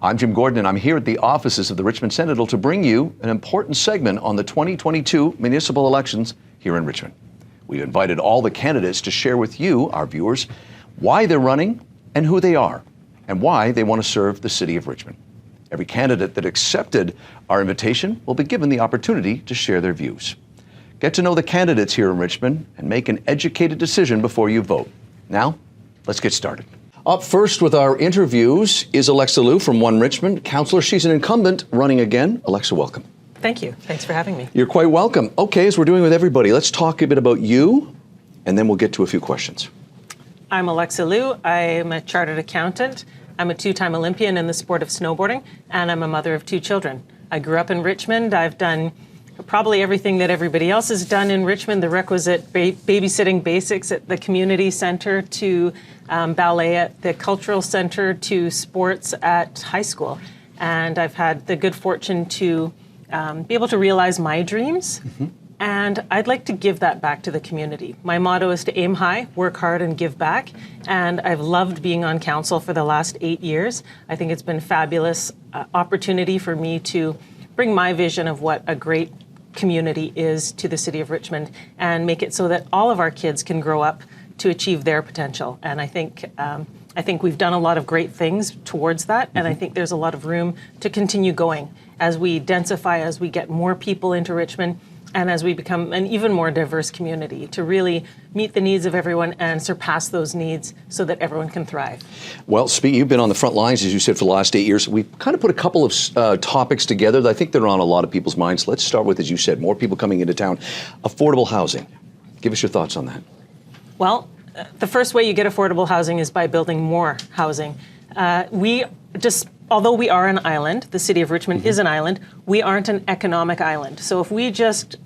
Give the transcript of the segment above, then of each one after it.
I'm Jim Gordon, and I'm here at the offices of the Richmond Sentinel to bring you an important segment on the 2022 municipal elections here in Richmond. We've invited all the candidates to share with you, our viewers, why they're running and who they are, and why they want to serve the city of Richmond. Every candidate that accepted our invitation will be given the opportunity to share their views. Get to know the candidates here in Richmond and make an educated decision before you vote. Now, let's get started. Up first with our interviews is Alexa Loo from One Richmond. Councillor, she's an incumbent running again. Alexa, welcome. Thank you. Thanks for having me. You're quite welcome. Okay, as we're doing with everybody, let's talk a bit about you, and then we'll get to a few questions. I'm Alexa Loo. I'm a chartered accountant. I'm a two-time Olympian in the sport of snowboarding, and I'm a mother of two children. I grew up in Richmond. I've done probably everything that everybody else has done in Richmond, the requisite babysitting basics at the community center, to ballet at the cultural center, to sports at high school. And I've had the good fortune to be able to realize my dreams. And I'd like to give that back to the community. My motto is to aim high, work hard, and give back. And I've loved being on council for the last 8 years. I think it's been a fabulous opportunity for me to bring my vision of what a great community is to the city of Richmond and make it so that all of our kids can grow up to achieve their potential. And I think we've done a lot of great things towards that, and I think there's a lot of room to continue going as we densify, as we get more people into Richmond, and as we become an even more diverse community to really meet the needs of everyone and surpass those needs so that everyone can thrive. Well, you've been on the front lines, as you said, for the last 8 years. We've kind of put a couple of topics together that I think they're on a lot of people's minds. Let's start with, as you said, more people coming into town. Affordable housing. Give us your thoughts on that. Well, the first way you get affordable housing is by building more housing. Although we are an island, the city of Richmond is an island, we aren't an economic island. So if we just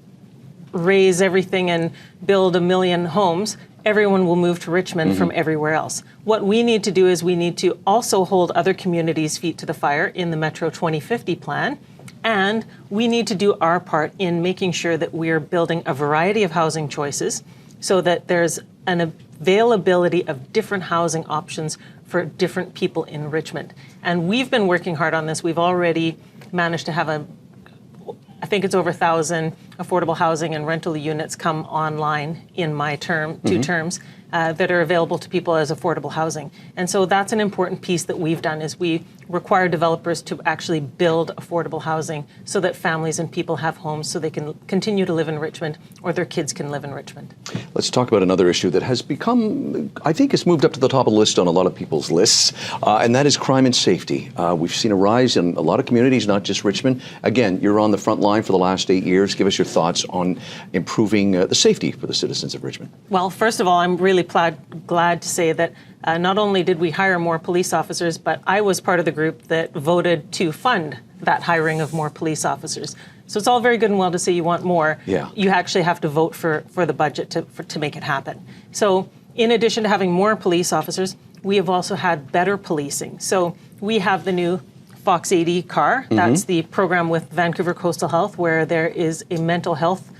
raise everything and build 1 million homes, everyone will move to Richmond from everywhere else. What we need to do is we need to also hold other communities' feet to the fire in the Metro 2050 plan. And we need to do our part in making sure that we are building a variety of housing choices so that there's an availability of different housing options for different people in Richmond. And we've been working hard on this. We've already managed to have I think it's over 1,000 affordable housing and rental units come online in my term, 2 terms, that are available to people as affordable housing. And so that's an important piece that we've done, is we require developers to actually build affordable housing so that families and people have homes so they can continue to live in Richmond or their kids can live in Richmond. Let's talk about another issue that has become, I think has moved up to the top of the list on a lot of people's lists, and that is crime and safety. We've seen a rise in a lot of communities, not just Richmond. Again, you're on the front line for the last 8 years. Give us your thoughts on improving the safety for the citizens of Richmond. Well, first of all, I'm really glad to say that not only did we hire more police officers, but I was part of the group that voted to fund that hiring of more police officers. So it's all very good and well to say you want more. Yeah. You actually have to vote for the budget to make it happen. So in addition to having more police officers, we have also had better policing. So we have the new Fox 80 car. That's the program with Vancouver Coastal Health, where there is a mental health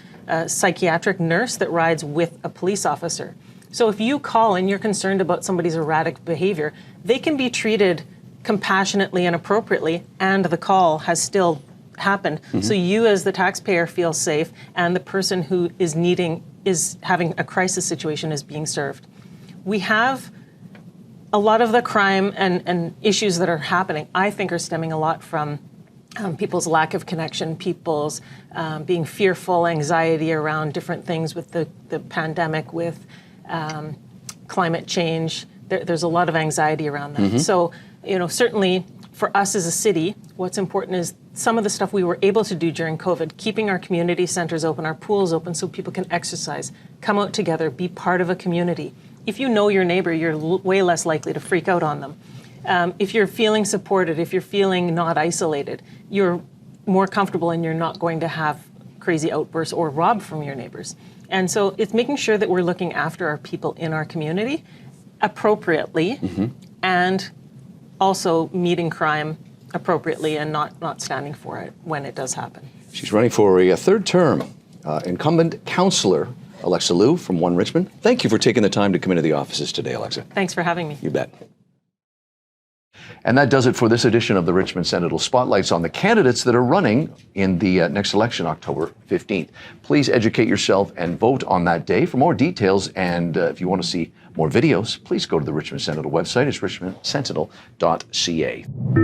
psychiatric nurse that rides with a police officer. So if you call and you're concerned about somebody's erratic behavior, they can be treated compassionately and appropriately, and the call has still happened. So you as the taxpayer feel safe, and the person who is having a crisis situation is being served. We have a lot of the crime and issues that are happening, I think, are stemming a lot from people's lack of connection, people's being fearful, anxiety around different things with the pandemic, with climate change. There's a lot of anxiety around that. So, certainly for us as a city, what's important is some of the stuff we were able to do during COVID, keeping our community centers open, our pools open so people can exercise, come out together, be part of a community. If you know your neighbor, you're way less likely to freak out on them. If you're feeling supported, if you're feeling not isolated, you're more comfortable and you're not going to have crazy outbursts or rob from your neighbors. And so it's making sure that we're looking after our people in our community appropriately and also meeting crime appropriately and not standing for it when it does happen. She's running for a third term. Incumbent Councillor Alexa Loo from One Richmond. Thank you for taking the time to come into the offices today, Alexa. Thanks for having me. You bet. And that does it for this edition of the Richmond Sentinel Spotlights on the candidates that are running in the next election, October 15th. Please educate yourself and vote on that day. For more details and if you want to see more videos, please go to the Richmond Sentinel website. It's richmondsentinel.ca.